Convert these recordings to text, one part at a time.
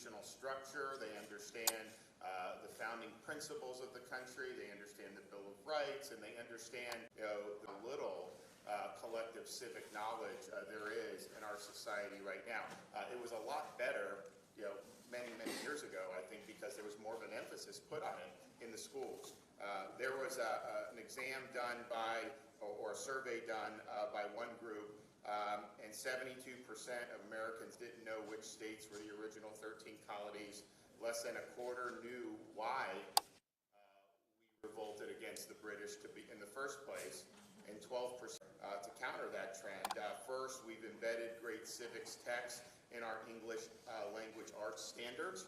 institutional structure. They understand the founding principles of the country. They understand the Bill of Rights, and they understand, the little collective civic knowledge there is in our society right now. It was a lot better, many years ago, I think, because there was more of an emphasis put on it in the schools. There was an exam done by, or a survey done by one group, and 72% of Americans didn't know which states were the original 13 colonies. Less than a quarter knew why we revolted against the British in the first place, and 12% to counter that trend. First, we've embedded great civics text in our English language arts standards.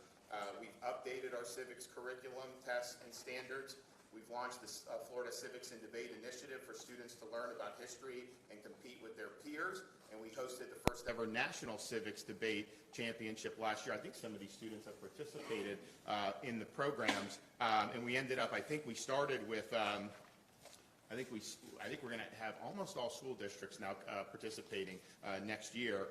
We've updated our civics curriculum, tests, and standards. We've launched the Florida Civics and Debate Initiative for students to learn about history and compete with their peers. And we hosted the first ever National Civics Debate Championship last year. I think some of these students have participated in the programs. And we ended up, I think we started with, I think we're going to have almost all school districts now participating next year.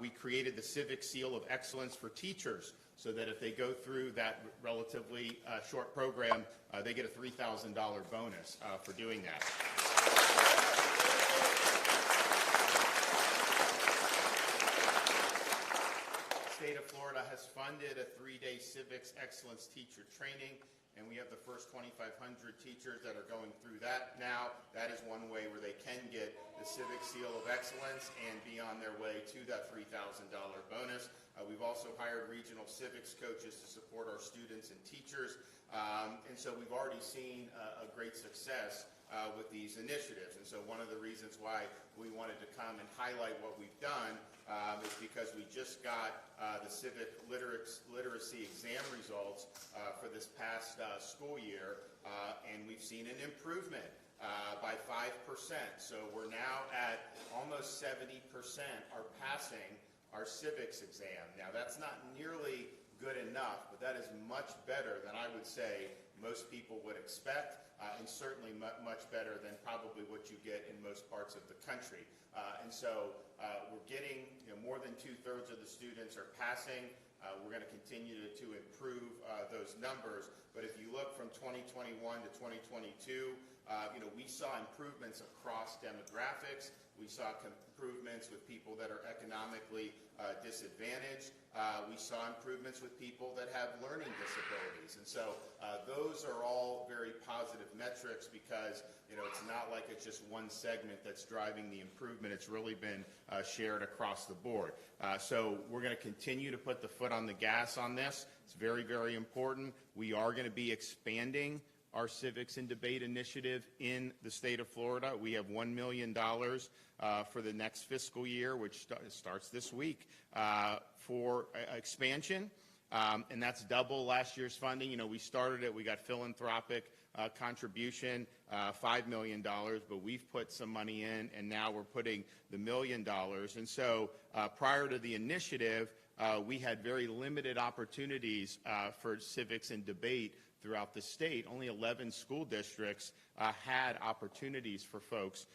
We created the Civic Seal of Excellence for teachers, so that if they go through that relatively short program, they get a $3,000 bonus for doing that. The state of Florida has funded a 3-day Civics Excellence teacher training, and we have the first 2,500 teachers that are going through that now. That is one way where they can get the Civic Seal of Excellence and be on their way to that $3,000 bonus. We've also hired regional civics coaches to support our students and teachers. And so we've already seen a great success with these initiatives. And so one of the reasons why we wanted to come and highlight what we've done is because we just got the civic literacy exam results for this past school year, and we've seen an improvement by 5%. So we're now at almost 70% are passing our civics exam. Now, that's not nearly good enough, but that is much better than I would say most people would expect, and certainly much better than probably what you get in most parts of the country. And so we're getting, more than 2/3 of the students are passing. We're going to continue to improve those numbers. But if you look from 2021 to 2022, we saw improvements across demographics. We saw improvements with people that are economically disadvantaged. We saw improvements with people that have learning disabilities. And so those are all very positive metrics because, it's not like it's just one segment that's driving the improvement. It's really been shared across the board. So we're going to continue to put the foot on the gas on this. It's very, very important. We are going to be expanding our Civics and Debate Initiative in the state of Florida. We have $1 million for the next fiscal year, which starts this week, for expansion, and that's double last year's funding. We started it, we got philanthropic contribution, $5 million, but we've put some money in, and now we're putting the $1 million. And so prior to the initiative, we had very limited opportunities for civics and debate throughout the state. Only 11 school districts had opportunities for folks,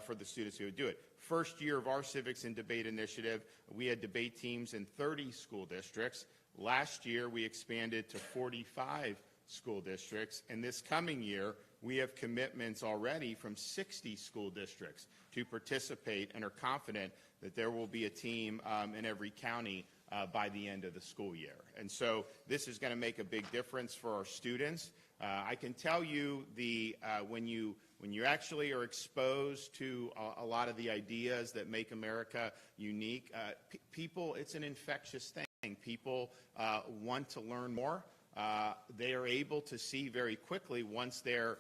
for the students who would do it. First year of our Civics and Debate Initiative, we had debate teams in 30 school districts. Last year, we expanded to 45 school districts, and this coming year, we have commitments already from 60 school districts to participate and are confident that there will be a team in every county by the end of the school year. And so this is going to make a big difference for our students. I can tell you when you actually are exposed to a lot of the ideas that make America unique, people, it's an infectious thing. People want to learn more. They are able to see very quickly once they're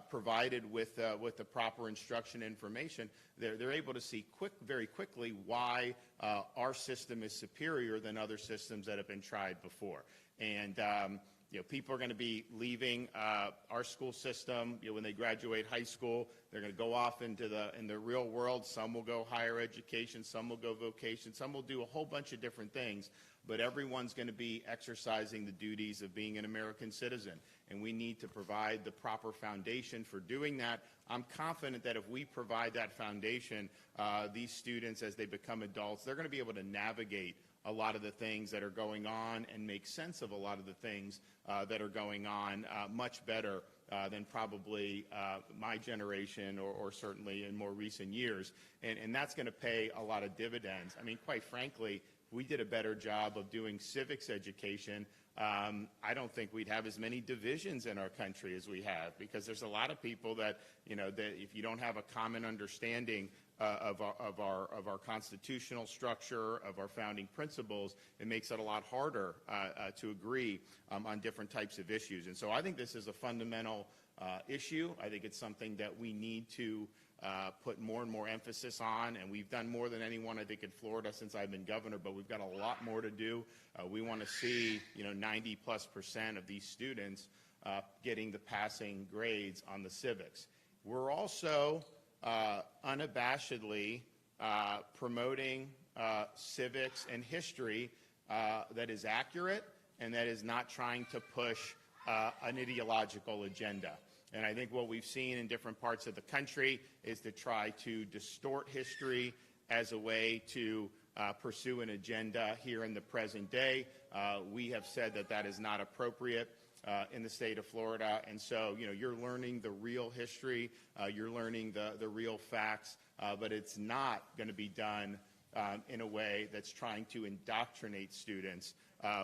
provided with the proper instruction information. They're able to see very quickly why our system is superior than other systems that have been tried before. And people are going to be leaving our school system when they graduate high school. They're going to go off in the real world. Some will go higher education, some will go vocation, some will do a whole bunch of different things. But everyone's going to be exercising the duties of being an American citizen, and we need to provide the proper foundation for doing that. I'm confident that if we provide that foundation, these students, as they become adults, they're going to be able to navigate a lot of the things that are going on and make sense of a lot of the things that are going on much better than probably my generation or certainly in more recent years. And that's going to pay a lot of dividends. I mean, quite frankly, if we did a better job of doing civics education, I don't think we'd have as many divisions in our country as we have, because there's a lot of people that, that if you don't have a common understanding of our constitutional structure, of our founding principles, it makes it a lot harder to agree on different types of issues. And so I think this is a fundamental issue. I think it's something that we need to put more and more emphasis on, and we've done more than anyone, I think, in Florida since I've been governor, but we've got a lot more to do. We want to see, 90+% of these students getting the passing grades on the civics. We're also unabashedly promoting civics and history that is accurate and that is not trying to push an ideological agenda. And I think what we've seen in different parts of the country is to try to distort history as a way to pursue an agenda here in the present day. We have said that that is not appropriate in the state of Florida. And so, you're learning the real history, you're learning the real facts, but it's not going to be done in a way that's trying to indoctrinate students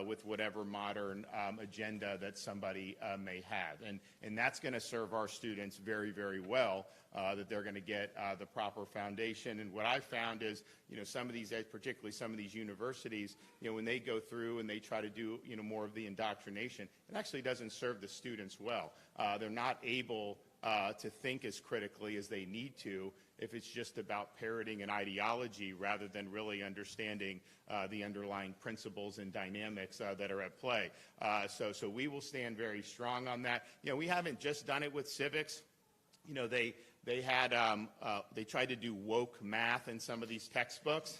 with whatever modern agenda that somebody may have. And that's going to serve our students very, very well, that they're going to get the proper foundation. And what I found is, some of these, particularly some of these universities, when they go through and they try to do, more of the indoctrination, it actually doesn't serve the students well. They're not able to think as critically as they need to if it's just about parroting an ideology rather than really understanding the underlying principles and dynamics that are at play. So we will stand very strong on that. We haven't just done it with civics. They tried to do woke math in some of these textbooks.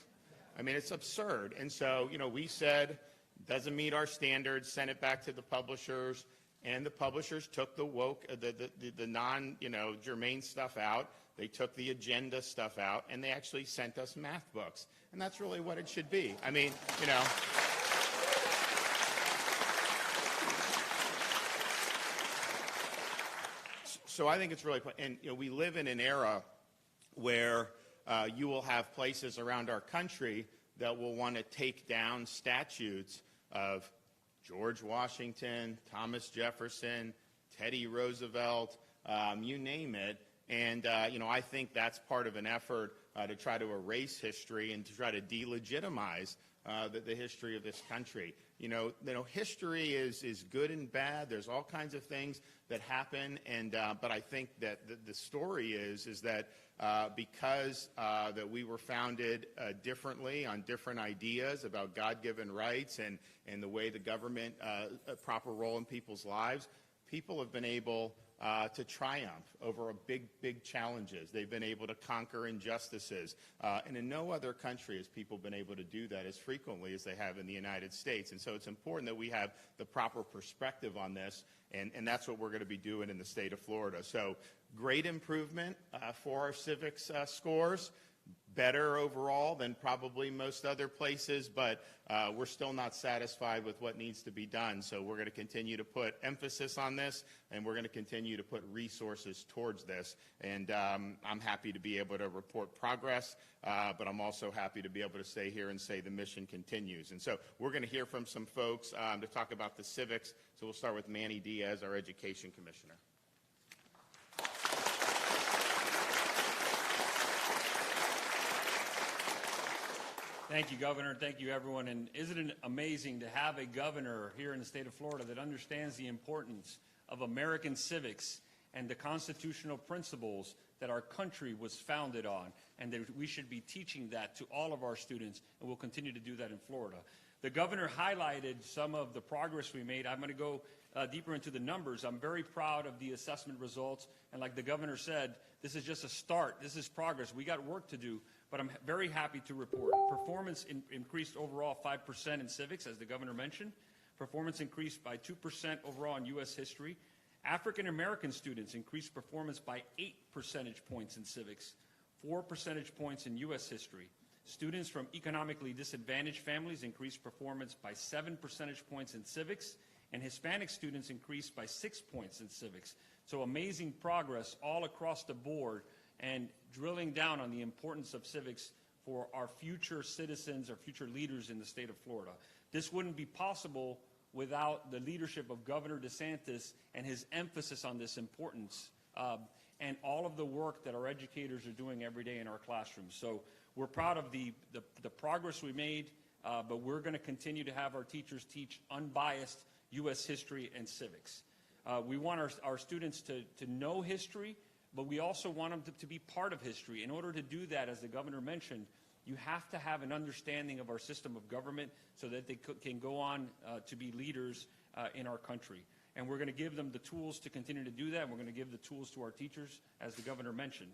I mean, it's absurd. And so, we said, doesn't meet our standards, sent it back to the publishers, and the publishers took the woke, the non, germane stuff out. They took the agenda stuff out, and they actually sent us math books. And that's really what it should be. I mean, So I think it's really, and we live in an era where you will have places around our country that will want to take down statues of George Washington, Thomas Jefferson, Teddy Roosevelt, you name it. And, I think that's part of an effort to try to erase history and to try to delegitimize the history of this country. History is good and bad. There's all kinds of things that happen, but I think that the story is that because that we were founded differently on different ideas about God-given rights and the way the government, a proper role in people's lives, people have been able to triumph over big challenges. They've been able to conquer injustices. And in no other country has people been able to do that as frequently as they have in the United States. And so it's important that we have the proper perspective on this, and that's what we're going to be doing in the state of Florida. So great improvement for our civics scores. Better overall than probably most other places, but we're still not satisfied with what needs to be done. So we're going to continue to put emphasis on this, and we're going to continue to put resources towards this. And I'm happy to be able to report progress, but I'm also happy to be able to stay here and say the mission continues. And so we're going to hear from some folks to talk about the civics. So we'll start with Manny Diaz, our Education Commissioner. Thank you, Governor. Thank you, everyone. And isn't it amazing to have a governor here in the state of Florida that understands the importance of American civics and the constitutional principles that our country was founded on, and that we should be teaching that to all of our students, and we'll continue to do that in Florida. The governor highlighted some of the progress we made. I'm going to go deeper into the numbers. I'm very proud of the assessment results, and like the governor said, this is just a start. This is progress. We got work to do. But I'm very happy to report performance increased overall 5% in civics, as the governor mentioned. Performance increased by 2% overall in U.S. history. African American students increased performance by 8 percentage points in civics, 4 percentage points in U.S. history. Students from economically disadvantaged families increased performance by 7 percentage points in civics, and Hispanic students increased by 6 points in civics. So amazing progress all across the board, and drilling down on the importance of civics for our future citizens, our future leaders in the state of Florida. This wouldn't be possible without the leadership of Governor DeSantis and his emphasis on this importance, and all of the work that our educators are doing every day in our classrooms. So we're proud of the progress we made, but we're going to continue to have our teachers teach unbiased U.S. history and civics. We want our students to know history, but we also want them to be part of history. In order to do that, as the governor mentioned, you have to have an understanding of our system of government so that they can go on to be leaders in our country. And we're going to give them the tools to continue to do that, and we're going to give the tools to our teachers, as the governor mentioned.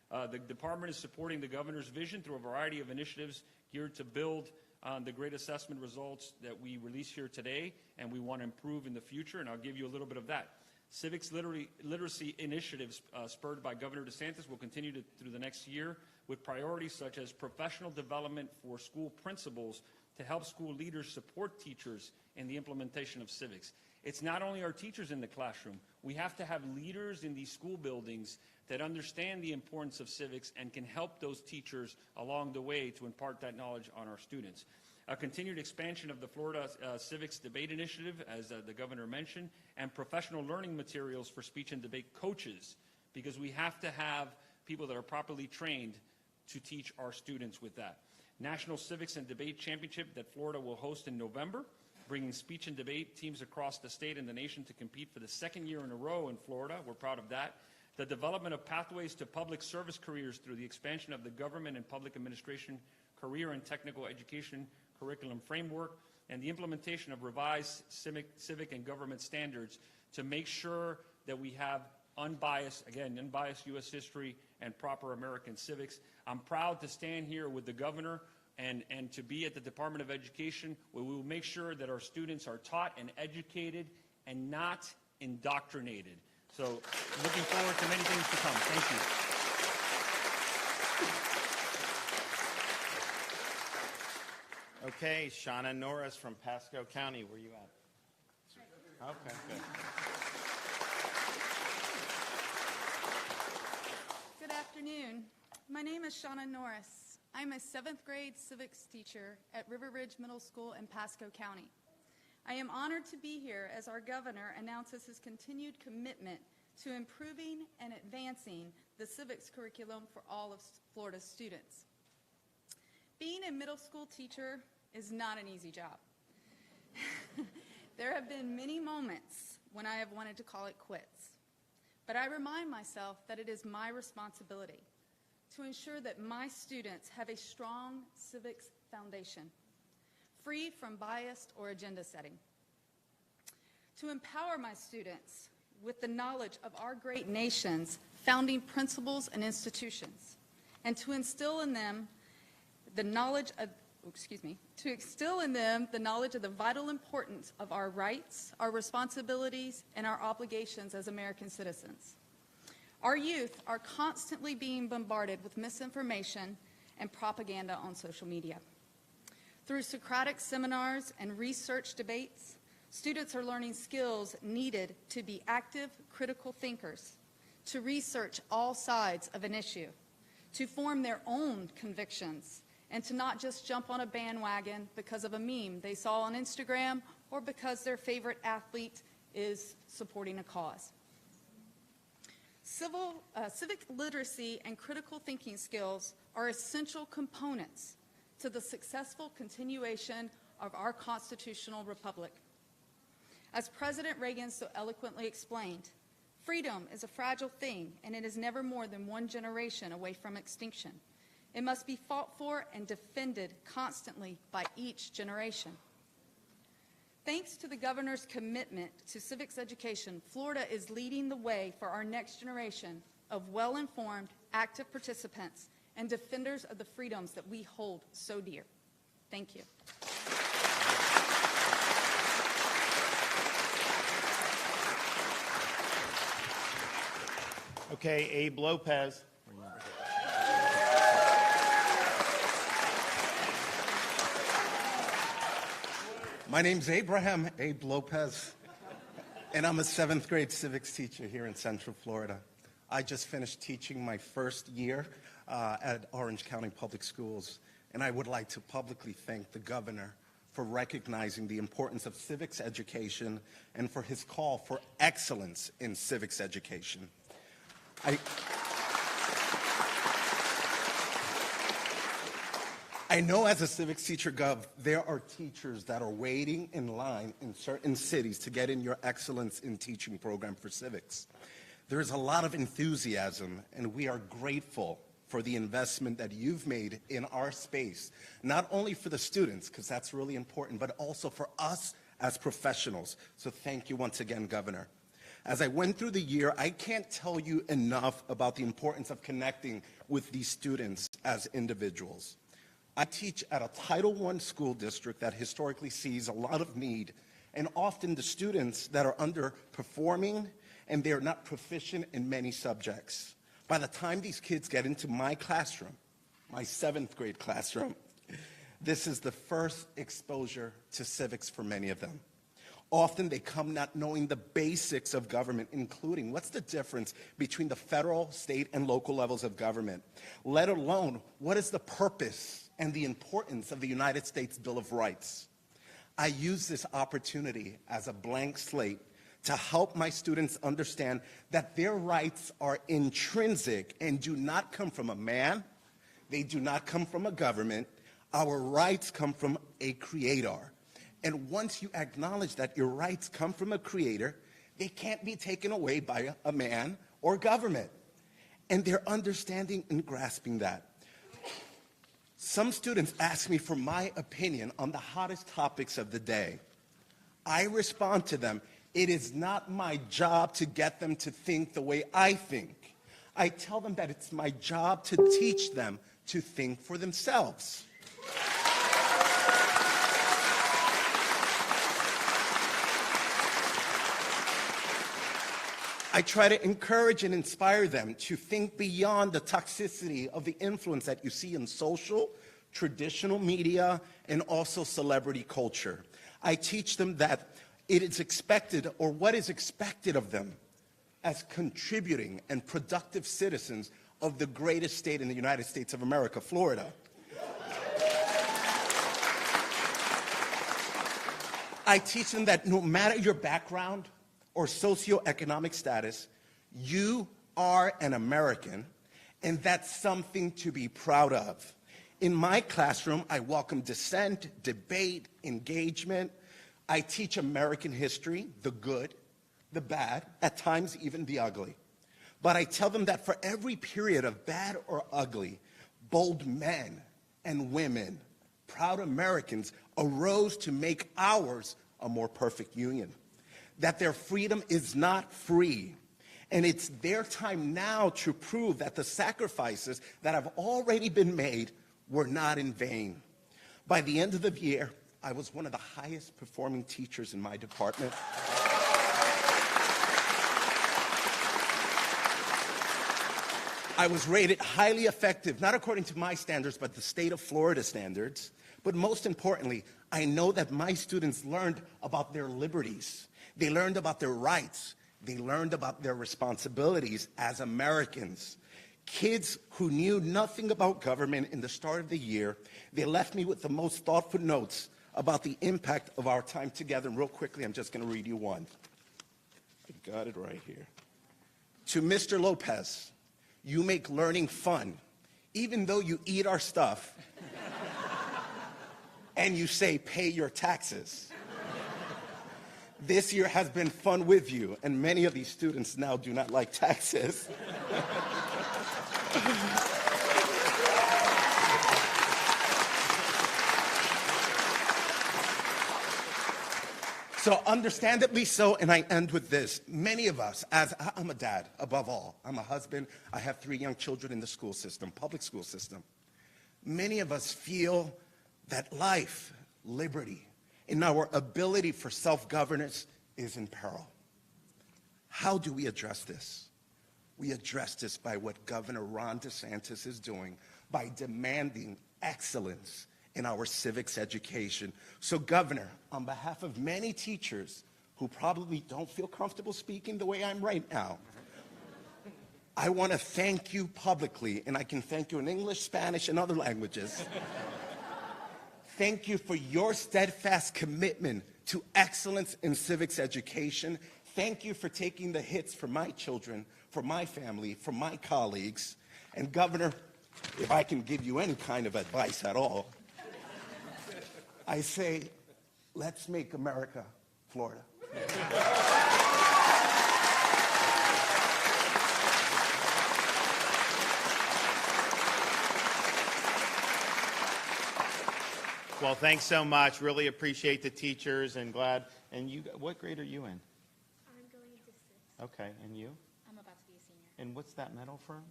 The department is supporting the governor's vision through a variety of initiatives geared to build on the great assessment results that we release here today, and we want to improve in the future, and I'll give you a little bit of that. Civics literacy initiatives spurred by Governor DeSantis will continue through the next year with priorities such as professional development for school principals to help school leaders support teachers in the implementation of civics. It's not only our teachers in the classroom. We have to have leaders in these school buildings that understand the importance of civics and can help those teachers along the way to impart that knowledge on our students. A continued expansion of the Florida Civics Debate Initiative, as the governor mentioned, and professional learning materials for speech and debate coaches, because we have to have people that are properly trained to teach our students with that. National Civics and Debate Championship that Florida will host in November, bringing speech and debate teams across the state and the nation to compete for the second year in a row in Florida. We're proud of that. The development of pathways to public service careers through the expansion of the government and public administration career and technical education curriculum framework, and the implementation of revised civic and government standards to make sure that we have unbiased U.S. history and proper American civics. I'm proud to stand here with the governor and to be at the Department of Education, where we will make sure that our students are taught and educated and not indoctrinated. So looking forward to many things to come. Thank you. Okay, Shauna Norris from Pasco County, where you at? Okay, good. Good afternoon. My name is Shauna Norris. I'm a 7th grade civics teacher at River Ridge Middle School in Pasco County. I am honored to be here as our governor announces his continued commitment to improving and advancing the civics curriculum for all of Florida's students. Being a middle school teacher is not an easy job. There have been many moments when I have wanted to call it quits, but I remind myself that it is my responsibility to ensure that my students have a strong civics foundation, free from biased or agenda setting. To empower my students with the knowledge of our great nation's founding principles and institutions, and to instill in them the knowledge of the vital importance of our rights, our responsibilities, and our obligations as American citizens. Our youth are constantly being bombarded with misinformation and propaganda on social media. Through Socratic seminars and research debates, students are learning skills needed to be active, critical thinkers, to research all sides of an issue, to form their own convictions, and to not just jump on a bandwagon because of a meme they saw on Instagram or because their favorite athlete is supporting a cause. Civic literacy and critical thinking skills are essential components to the successful continuation of our constitutional republic. As President Reagan so eloquently explained, freedom is a fragile thing, and it is never more than one generation away from extinction. It must be fought for and defended constantly by each generation. Thanks to the governor's commitment to civics education, Florida is leading the way for our next generation of well-informed, active participants and defenders of the freedoms that we hold so dear. Thank you. Okay, Abe Lopez. My name's Abe Lopez, and I'm a 7th grade civics teacher here in Central Florida. I just finished teaching my first year at Orange County Public Schools, and I would like to publicly thank the governor for recognizing the importance of civics education and for his call for excellence in civics education. I know as a civics teacher, Gov, there are teachers that are waiting in line in certain cities to get in your excellence in teaching program for civics. There is a lot of enthusiasm, and we are grateful for the investment that you've made in our space, not only for the students, because that's really important, but also for us as professionals. So thank you once again, Governor. As I went through the year, I can't tell you enough about the importance of connecting with these students as individuals. I teach at a Title I school district that historically sees a lot of need, and often the students that are underperforming and they're not proficient in many subjects. By the time these kids get into my classroom, my 7th grade classroom, this is the first exposure to civics for many of them. Often they come not knowing the basics of government, including what's the difference between the federal, state, and local levels of government, let alone what is the purpose and the importance of the United States Bill of Rights. I use this opportunity as a blank slate to help my students understand that their rights are intrinsic and do not come from a man, they do not come from a government. Our rights come from a creator. And once you acknowledge that your rights come from a creator, they can't be taken away by a man or government. And they're understanding and grasping that. Some students ask me for my opinion on the hottest topics of the day. I respond to them, it is not my job to get them to think the way I think. I tell them that it's my job to teach them to think for themselves. I try to encourage and inspire them to think beyond the toxicity of the influence that you see in social, traditional media, and also celebrity culture. I teach them that it is expected, or what is expected of them, as contributing and productive citizens of the greatest state in the United States of America, Florida. I teach them that no matter your background or socioeconomic status, you are an American, and that's something to be proud of. In my classroom, I welcome dissent, debate, engagement. I teach American history, the good, the bad, at times even the ugly. But I tell them that for every period of bad or ugly, bold men and women, proud Americans, arose to make ours a more perfect union. That their freedom is not free. And it's their time now to prove that the sacrifices that have already been made were not in vain. By the end of the year, I was one of the highest performing teachers in my department. I was rated highly effective, not according to my standards, but the state of Florida standards. But most importantly, I know that my students learned about their liberties. They learned about their rights. They learned about their responsibilities as Americans. Kids who knew nothing about government in the start of the year, they left me with the most thoughtful notes about the impact of our time together. And real quickly, I'm just going to read you one. I got it right here. To Mr. Lopez, you make learning fun, even though you eat our stuff and you say pay your taxes. This year has been fun with you, and many of these students now do not like taxes. So understandably so, and I end with this. Many of us, as I'm a dad, above all, I'm a husband, I have 3 young children in the school system, public school system. Many of us feel that life, liberty, and our ability for self-governance is in peril. How do we address this? We address this by what Governor Ron DeSantis is doing, by demanding excellence in our civics education. So, Governor, on behalf of many teachers who probably don't feel comfortable speaking the way I'm right now, I want to thank you publicly, and I can thank you in English, Spanish, and other languages. Thank you for your steadfast commitment to excellence in civics education. Thank you for taking the hits for my children, for my family, for my colleagues. And Governor, if I can give you any kind of advice at all, I say, let's make America Florida. Well, thanks so much. Really appreciate the teachers and glad. And you, what grade are you in? I'm going into 6th. Okay, and you? I'm about to be a senior. And what's that medal from?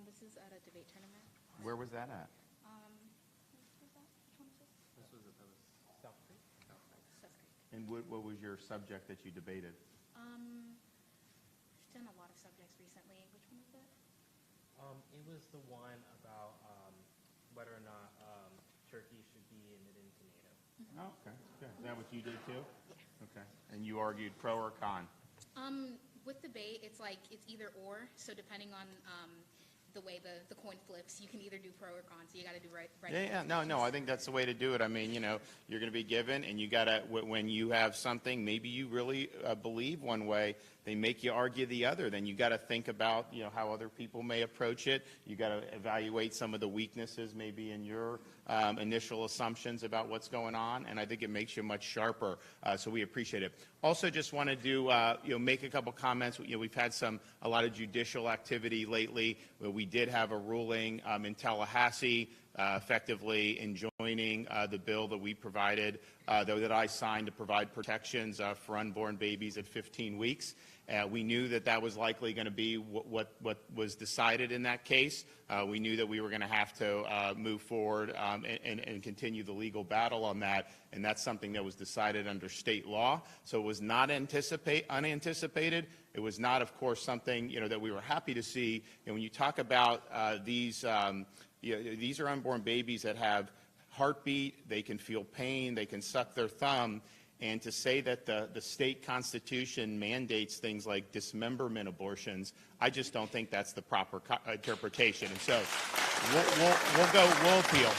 This is at a debate tournament. Where was that at? What was that? Which one was this? South Creek? South Creek. And what was your subject that you debated? I've done a lot of subjects recently. Which one was it? It was the one about whether or not Turkey should be admitted into NATO. Oh, okay. Good. Is that what you did too? Okay. And you argued pro or con? With debate, it's like it's either or. So depending on the way the coin flips, you can either do pro or con. So you got to do right. Yeah. No. I think that's the way to do it. I mean, you're going to be given, and you got to, when you have something, maybe you really believe one way, they make you argue the other. Then you got to think about, how other people may approach it. You got to evaluate some of the weaknesses maybe in your initial assumptions about what's going on, and I think it makes you much sharper. So we appreciate it. Also, just wanted to make a couple comments. We've had a lot of judicial activity lately. We did have a ruling in Tallahassee, effectively enjoining the bill that we provided, that I signed to provide protections for unborn babies at 15 weeks. We knew that was likely going to be what was decided in that case. We knew that we were going to have to move forward and continue the legal battle on that, and that's something that was decided under state law. So it was not unanticipated. It was not, of course, something that we were happy to see. And when you talk about these are unborn babies that have heartbeat, they can feel pain, they can suck their thumb. And to say that the state constitution mandates things like dismemberment abortions, I just don't think that's the proper interpretation. And so we'll appeal.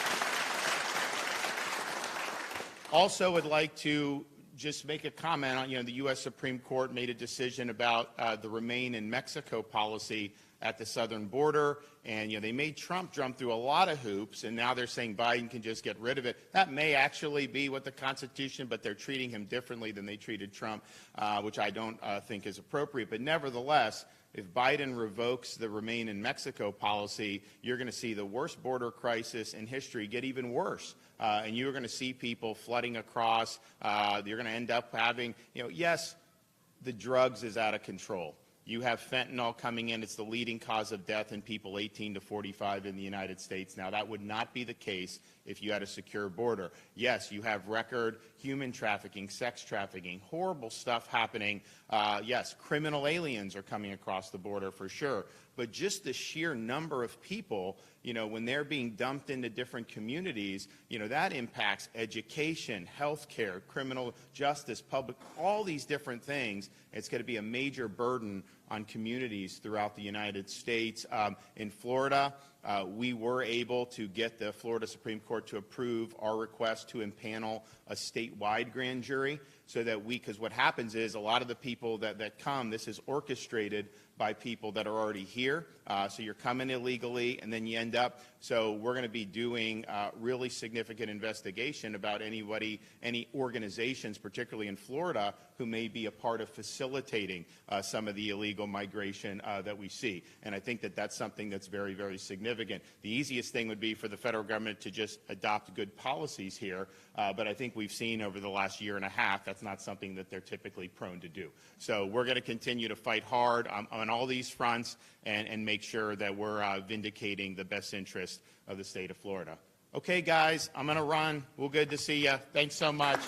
Also, would like to just make a comment on, the U.S. Supreme Court made a decision about the Remain in Mexico policy at the southern border, and they made Trump jump through a lot of hoops, and now they're saying Biden can just get rid of it. That may actually be what the Constitution, but they're treating him differently than they treated Trump, which I don't think is appropriate. But nevertheless, if Biden revokes the Remain in Mexico policy, you're going to see the worst border crisis in history get even worse. And you're going to see people flooding across. You're going to end up having, yes, the drugs is out of control. You have fentanyl coming in. It's the leading cause of death in people 18 to 45 in the United States. Now, that would not be the case if you had a secure border. Yes, you have record human trafficking, sex trafficking, horrible stuff happening. Yes, criminal aliens are coming across the border for sure. But just the sheer number of people, when they're being dumped into different communities, that impacts education, healthcare, criminal justice, public, all these different things. It's going to be a major burden on communities throughout the United States. In Florida, we were able to get the Florida Supreme Court to approve our request to impanel a statewide grand jury so that because what happens is a lot of the people that come, this is orchestrated by people that are already here. So you're coming illegally, and then you end up. So we're going to be doing really significant investigation about any organizations, particularly in Florida, who may be a part of facilitating some of the illegal migration that we see. And I think that's something that's very, very significant. The easiest thing would be for the federal government to just adopt good policies here. But I think we've seen over the last year and a half that's not something that they're typically prone to do. So we're going to continue to fight hard on all these fronts and make sure that we're vindicating the best interest of the state of Florida. Okay, guys, I'm going to run. Well, good to see you. Thanks so much.